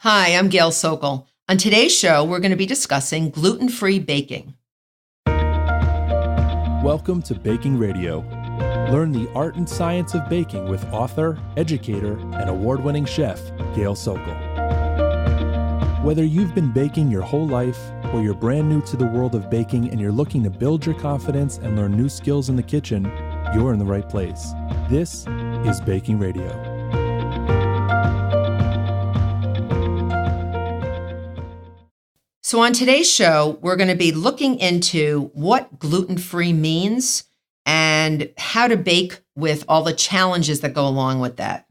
Hi, I'm Gail Sokol. On today's show, we're going to be discussing gluten-free baking. Welcome to Baking Radio. Learn the art and science of baking with author, educator, and award-winning chef, Gail Sokol. Whether you've been baking your whole life or you're brand new to the world of baking and you're looking to build your confidence and learn new skills in the kitchen, you're in the right place. This is Baking Radio. So on today's show, we're going to be looking into what gluten-free means and how to bake with all the challenges that go along with that.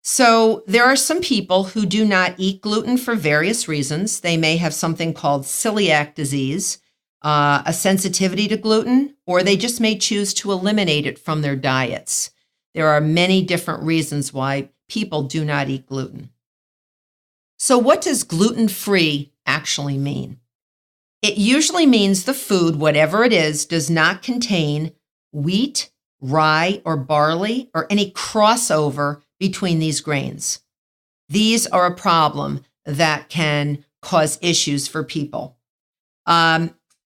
So there are some people who do not eat gluten for various reasons. They may have something called celiac disease, a sensitivity to gluten, or they just may choose to eliminate it from their diets. There are many different reasons why people do not eat gluten. So what does gluten-free actually mean? It usually means the food, whatever it is, does not contain wheat, rye, or barley, or any crossover between these grains. These are a problem that can cause issues for people.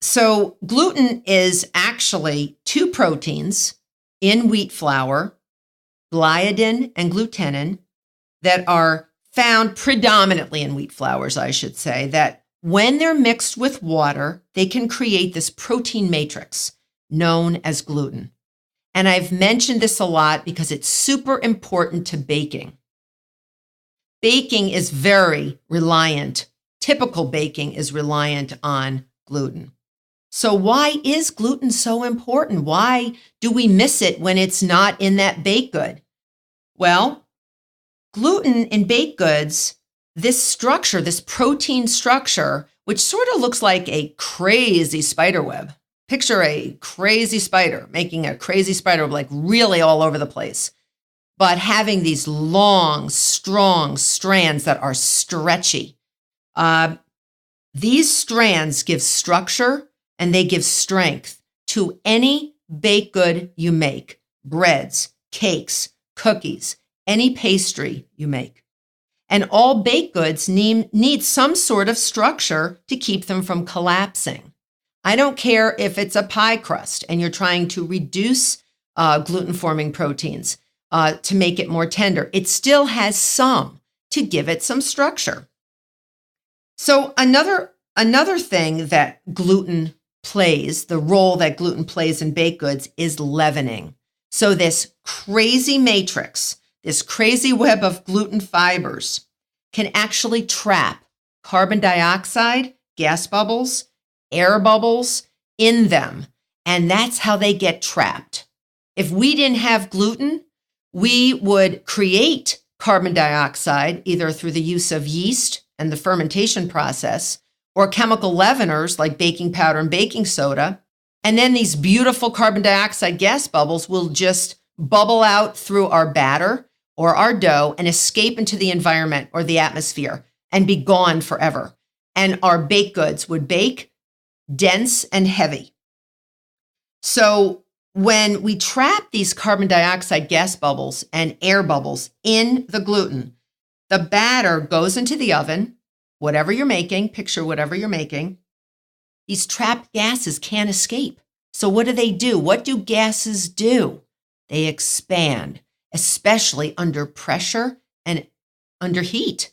So gluten is actually two proteins in wheat flour, gliadin and glutenin, that are found predominantly in wheat flours, I should say, that when they're mixed with water, they can create this protein matrix known as gluten. And I've mentioned this a lot because it's super important to baking. Baking is very reliant, typical baking is reliant on gluten. So why is gluten so important? Why do we miss it when it's not in that baked good? Well, gluten in baked goods, this structure, this protein structure, which sort of looks like a crazy spider web. Picture a crazy spider making a crazy spider web, like really all over the place, but having these long, strong strands that are stretchy. These strands give structure and they give strength to any baked good you make, breads, cakes, cookies, any pastry you make. And all baked goods need some sort of structure to keep them from collapsing. I don't care if it's a pie crust and you're trying to reduce gluten-forming proteins to make it more tender. It still has some to give it some structure. So another thing that gluten plays, the role that gluten plays in baked goods, is leavening. So this crazy matrix, this crazy web of gluten fibers, can actually trap carbon dioxide, gas bubbles, air bubbles in them. And that's how they get trapped. If we didn't have gluten, we would create carbon dioxide either through the use of yeast and the fermentation process, or chemical leaveners like baking powder and baking soda. And then these beautiful carbon dioxide gas bubbles will just bubble out through our batter or our dough and escape into the environment or the atmosphere and be gone forever. And our baked goods would bake dense and heavy. So when we trap these carbon dioxide gas bubbles and air bubbles in the gluten, the batter goes into the oven, whatever you're making, picture whatever you're making. These trapped gases can't escape. So what do? What do gases do? They expand, especially under pressure and under heat.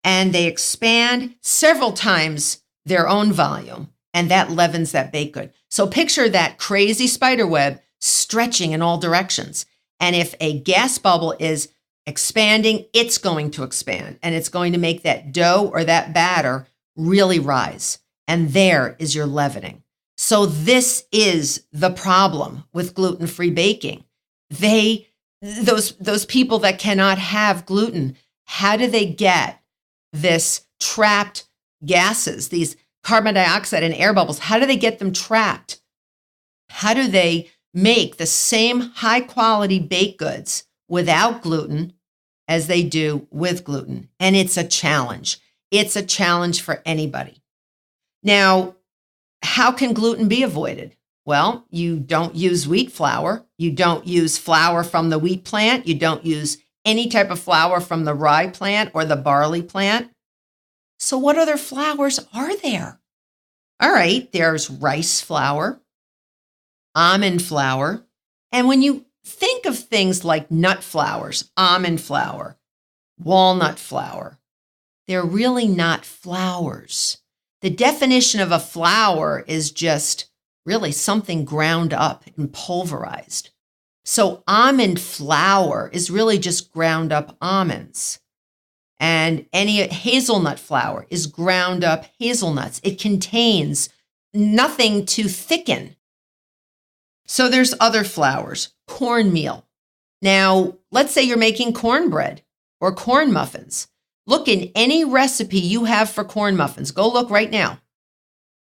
And they expand several times their own volume, and that leavens that baked good. So picture that crazy spider web stretching in all directions. And if a gas bubble is expanding, it's going to expand, and it's going to make that dough or that batter really rise. And there is your leavening. So this is the problem with gluten-free baking. Those people that cannot have gluten, how do they get this trapped gases, these carbon dioxide and air bubbles? How do they get them trapped? How do they make the same high quality baked goods without gluten as they do with gluten? And it's a challenge. It's a challenge for anybody. Now, how can gluten be avoided? Well, you don't use wheat flour. You don't use flour from the wheat plant. You don't use any type of flour from the rye plant or the barley plant. So what other flours are there? All right, there's rice flour, almond flour, and when you think of things like nut flours, almond flour, walnut flour, they're really not flours. The definition of a flour is just really something ground up and pulverized. So almond flour is really just ground up almonds. And any hazelnut flour is ground up hazelnuts. It contains nothing to thicken. So there's other flours, cornmeal. Now, let's say you're making cornbread or corn muffins. Look in any recipe you have for corn muffins. Go look right now.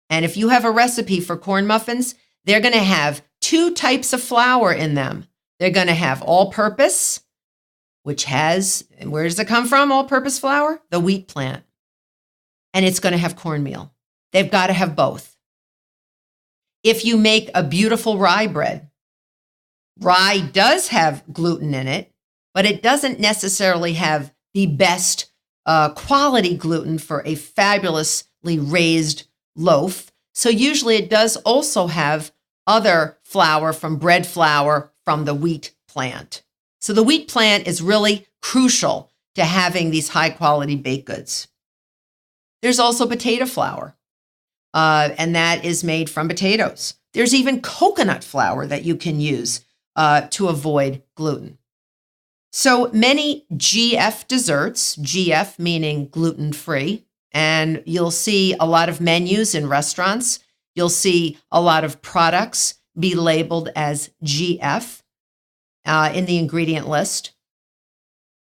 And if you have a recipe for corn muffins, they're going to have two types of flour in them. They're going to have all-purpose, which has, and where does it come from, all-purpose flour? The wheat plant. And it's going to have cornmeal. They've got to have both. If you make a beautiful rye bread, rye does have gluten in it, but it doesn't necessarily have the best quality gluten for a fabulously raised loaf. So usually it does also have other flour from bread flour from the wheat plant. So the wheat plant is really crucial to having these high quality baked goods. There's also potato flour, and that is made from potatoes. There's even coconut flour that you can use to avoid gluten. So many GF desserts, GF meaning gluten-free, and you'll see a lot of menus in restaurants. You'll see a lot of products be labeled as GF in the ingredient list.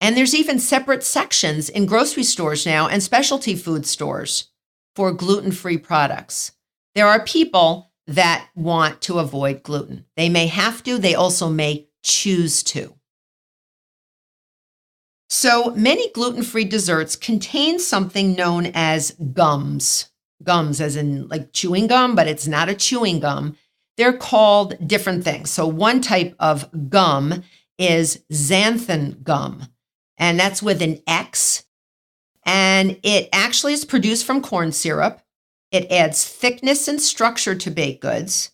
And there's even separate sections in grocery stores now and specialty food stores for gluten-free products. There are people that want to avoid gluten. They may have to, they also may choose to. So many gluten-free desserts contain something known as gums. Gums as in like chewing gum, but it's not a chewing gum. They're called different things. So one type of gum is xanthan gum, and that's with an X. And it actually is produced from corn syrup. It adds thickness and structure to baked goods,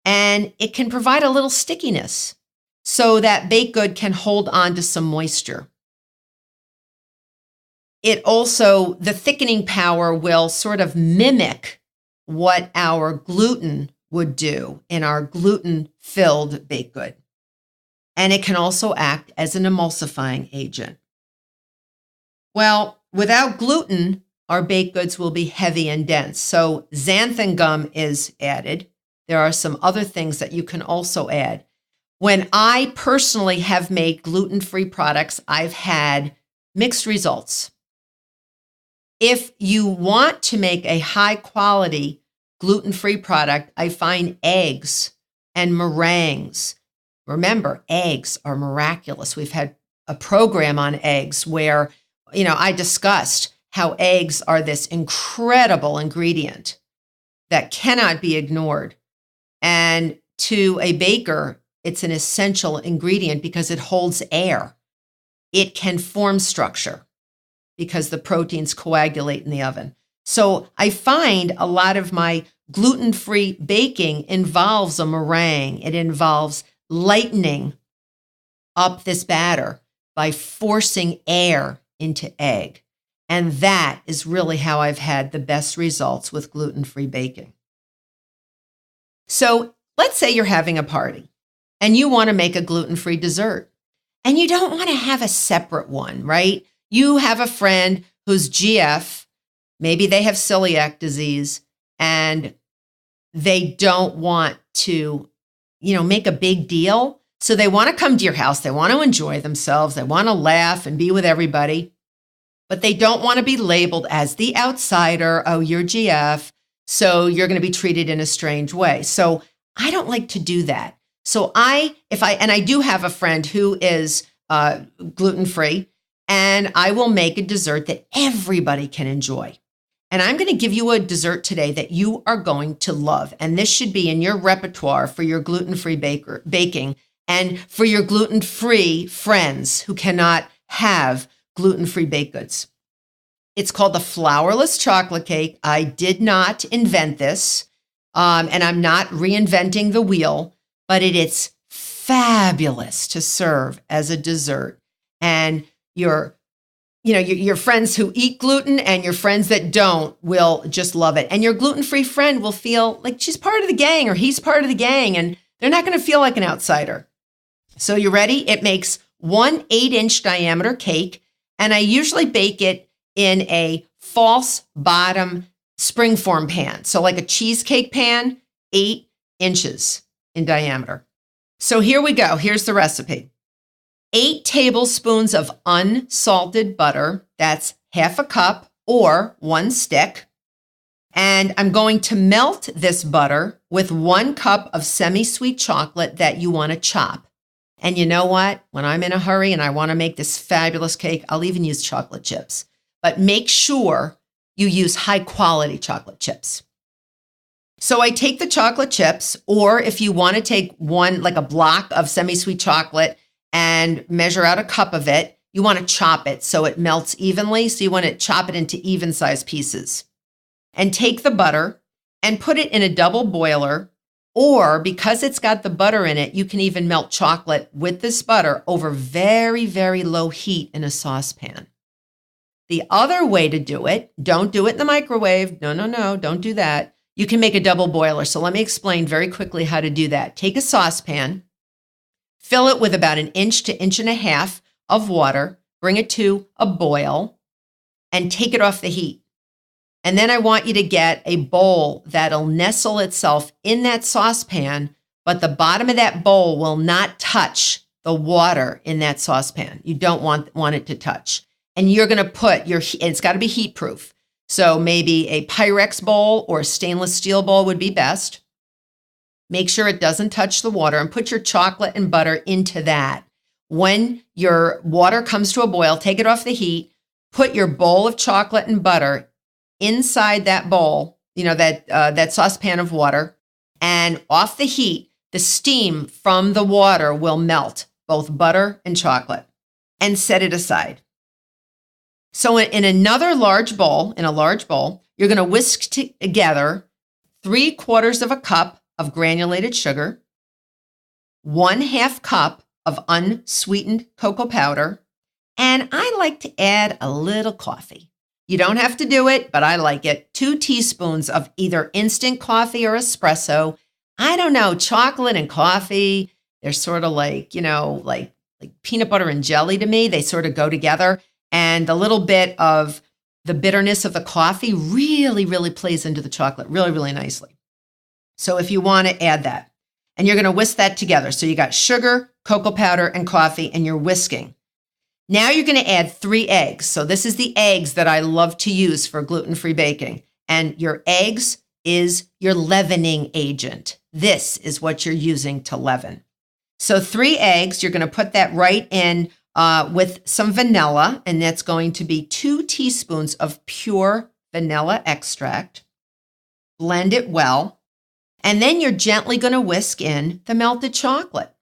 and it can provide a little stickiness so that baked good can hold on to some moisture. It also, the thickening power will sort of mimic what our gluten would do in our gluten-filled baked good. And it can also act as an emulsifying agent. Well, without gluten, our baked goods will be heavy and dense. So xanthan gum is added. There are some other things that you can also add. When I personally have made gluten-free products, I've had mixed results. If you want to make a high-quality gluten-free product, I find eggs and meringues. Remember, eggs are miraculous. We've had a program on eggs where, I discussed how eggs are this incredible ingredient that cannot be ignored. And to a baker, it's an essential ingredient because it holds air. It can form structure because the proteins coagulate in the oven. So I find a lot of my gluten-free baking involves a meringue. It involves lightening up this batter by forcing air into egg. And that is really how I've had the best results with gluten-free baking. So let's say you're having a party and you want to make a gluten-free dessert and you don't want to have a separate one, right? You have a friend who's GF, maybe they have celiac disease, and they don't want to, make a big deal. So they want to come to your house. They want to enjoy themselves. They want to laugh and be with everybody, but they don't want to be labeled as the outsider. Oh, you're GF, so you're going to be treated in a strange way. So I don't like to do that. So I do have a friend who is gluten-free, and I will make a dessert that everybody can enjoy. And I'm going to give you a dessert today that you are going to love. And this should be in your repertoire for your gluten-free baking And for your gluten-free friends who cannot have gluten-free baked goods, it's called the Flourless chocolate cake. I did not invent this, and I'm not reinventing the wheel, but it's fabulous to serve as a dessert. And your friends who eat gluten and your friends that don't will just love it. And your gluten-free friend will feel like she's part of the gang or he's part of the gang, and they're not going to feel like an outsider. So you ready? It makes one 8-inch diameter cake, and I usually bake it in a false bottom springform pan. So like a cheesecake pan, 8 inches in diameter. So here we go. Here's the recipe. 8 tablespoons of unsalted butter. That's half a cup or 1 stick. And I'm going to melt this butter with 1 cup of semi-sweet chocolate that you want to chop. And you know what? When I'm in a hurry and I want to make this fabulous cake, I'll even use chocolate chips. But make sure you use high quality chocolate chips. So I take the chocolate chips, or if you want to take one, like a block of semi-sweet chocolate and measure out a cup of it, you want to chop it so it melts evenly. So you want to chop it into even sized pieces. And take the butter and put it in a double boiler, or because it's got the butter in it, you can even melt chocolate with this butter over very, very low heat in a saucepan. The other way to do it, don't do it in the microwave. No, don't do that. You can make a double boiler. So let me explain very quickly how to do that. Take a saucepan, fill it with about 1 inch to 1.5 inches of water, bring it to a boil, and take it off the heat. And then I want you to get a bowl that'll nestle itself in that saucepan, but the bottom of that bowl will not touch the water in that saucepan. You don't want it to touch. And you're going to put it's got to be heat proof. So maybe a Pyrex bowl or a stainless steel bowl would be best. Make sure it doesn't touch the water and put your chocolate and butter into that. When your water comes to a boil, take it off the heat, put your bowl of chocolate and butter inside that bowl, that saucepan of water, and off the heat, the steam from the water will melt both butter and chocolate, and set it aside. So in a large bowl, you're going to whisk together 3/4 cup of granulated sugar, 1/2 cup of unsweetened cocoa powder, and I like to add a little coffee. You don't have to do it, but I like it. 2 teaspoons of either instant coffee or espresso. I don't know, chocolate and coffee, they're sort of like peanut butter and jelly to me. They sort of go together. And a little bit of the bitterness of the coffee really, really plays into the chocolate really, really nicely. So if you want to add that, and you're going to whisk that together. So you got sugar, cocoa powder, and coffee, and you're whisking. Now you're going to add 3 eggs. So this is the eggs that I love to use for gluten-free baking. And your eggs is your leavening agent. This is what you're using to leaven. So 3 eggs, you're going to put that right in with some vanilla, and that's going to be 2 teaspoons of pure vanilla extract. Blend it well, and then you're gently going to whisk in the melted chocolate.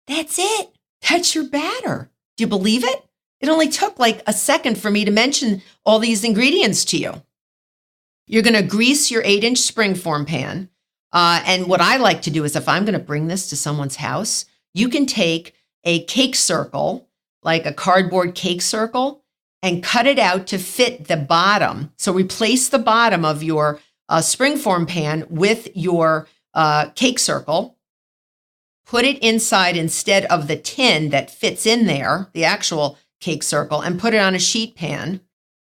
That's it. That's your batter. Do you believe it? It only took like a second for me to mention all these ingredients to you. You're going to grease your 8-inch springform pan. And what I like to do is if I'm going to bring this to someone's house, you can take a cake circle, like a cardboard cake circle, and cut it out to fit the bottom. So replace the bottom of your springform pan with your cake circle. Put it inside instead of the tin that fits in there, the actual cake circle, and put it on a sheet pan.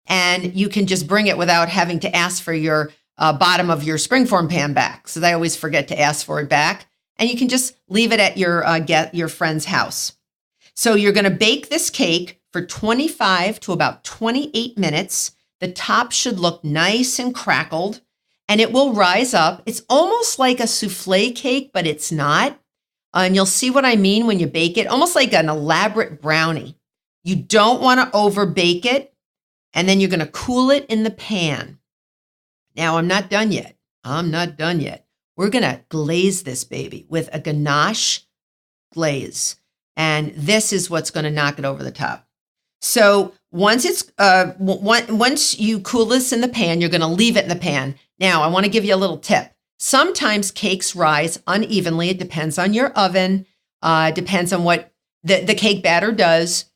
And you can just bring it without having to ask for your bottom of your springform pan back. So I always forget to ask for it back. And you can just leave it at your friend's house. So you're going to bake this cake for 25 to about 28 minutes. The top should look nice and crackled, and it will rise up. It's almost like a souffle cake, but it's not. And you'll see what I mean when you bake it, almost like an elaborate brownie. You don't want to over bake it, and then you're going to cool it in the pan. Now, I'm not done yet. We're going to glaze this baby with a Ganache Glaze. And this is what's going to knock it over the top. So once you cool this in the pan, you're going to leave it in the pan. Now, I want to give you a little tip. Sometimes cakes rise unevenly. It depends on your oven. Depends on what the cake batter does.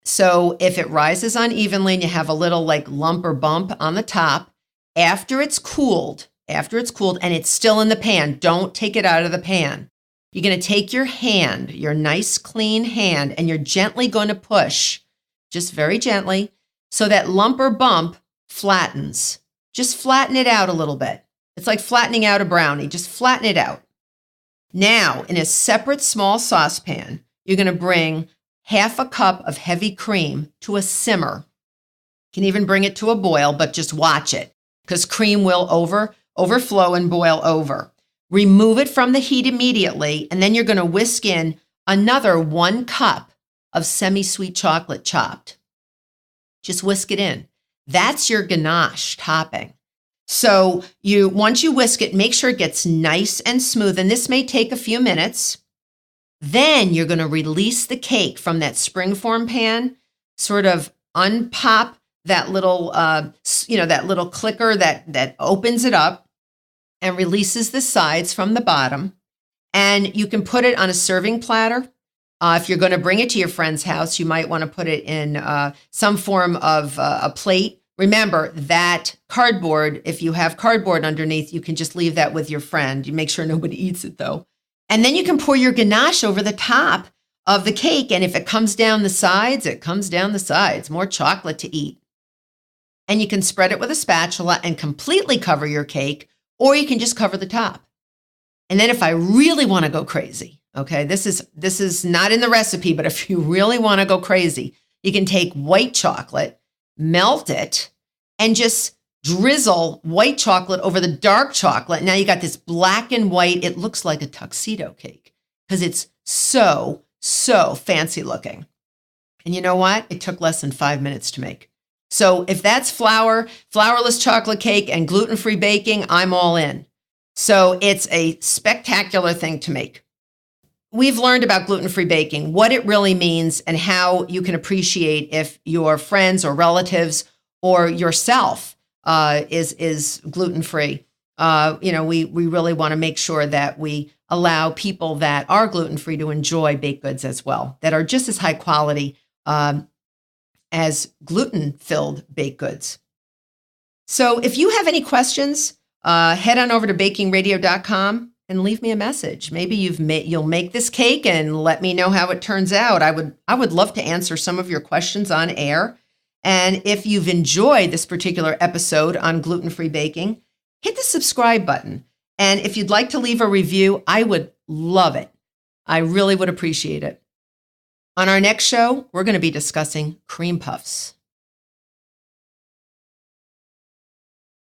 So if it rises unevenly and you have a little like lump or bump on the top, after it's cooled and it's still in the pan, don't take it out of the pan. You're going to take your hand, your nice clean hand, and you're gently going to push, just very gently, so that lump or bump flattens. Just flatten it out a little bit. It's like flattening out a brownie. Just flatten it out. Now, in a separate small saucepan, you're going to bring half a cup of heavy cream to a simmer. You can even bring it to a boil, but just watch it because cream will overflow and boil over. Remove it from the heat immediately, and then you're going to whisk in another 1 cup of semi-sweet chocolate chopped. Just whisk it in. That's your ganache topping. So once you whisk it, make sure it gets nice and smooth, and this may take a few minutes. Then you're going to release the cake from that springform pan, sort of unpop that little, that little clicker that opens it up and releases the sides from the bottom. And you can put it on a serving platter. If you're going to bring it to your friend's house, you might want to put it in some form of a plate. Remember that cardboard, if you have cardboard underneath, you can just leave that with your friend. You make sure nobody eats it though. And then you can pour your ganache over the top of the cake. And if it comes down the sides, it comes down the sides. More chocolate to eat. And you can spread it with a spatula and completely cover your cake, or you can just cover the top. And then if I really want to go crazy, okay, this is not in the recipe, but if you really want to go crazy, you can take white chocolate, melt it, and just drizzle white chocolate over the dark chocolate. Now you got this black and white. It looks like a tuxedo cake because it's so fancy looking. And you know what? It took less than 5 minutes to make. So if that's flourless chocolate cake and gluten-free baking, I'm all in. So it's a spectacular thing to make. We've learned about gluten-free baking, what it really means, and how you can appreciate if your friends or relatives or yourself is gluten-free. We really want to make sure that we allow people that are gluten-free to enjoy baked goods as well, that are just as high quality as gluten-filled baked goods. So if you have any questions, head on over to bakingradio.com and leave me a message. Maybe you'll make this cake and let me know how it turns out. I would love to answer some of your questions on air. And if you've enjoyed this particular episode on gluten-free baking, hit the subscribe button. And if you'd like to leave a review, I would love it. I really would appreciate it. On our next show, we're going to be discussing cream puffs.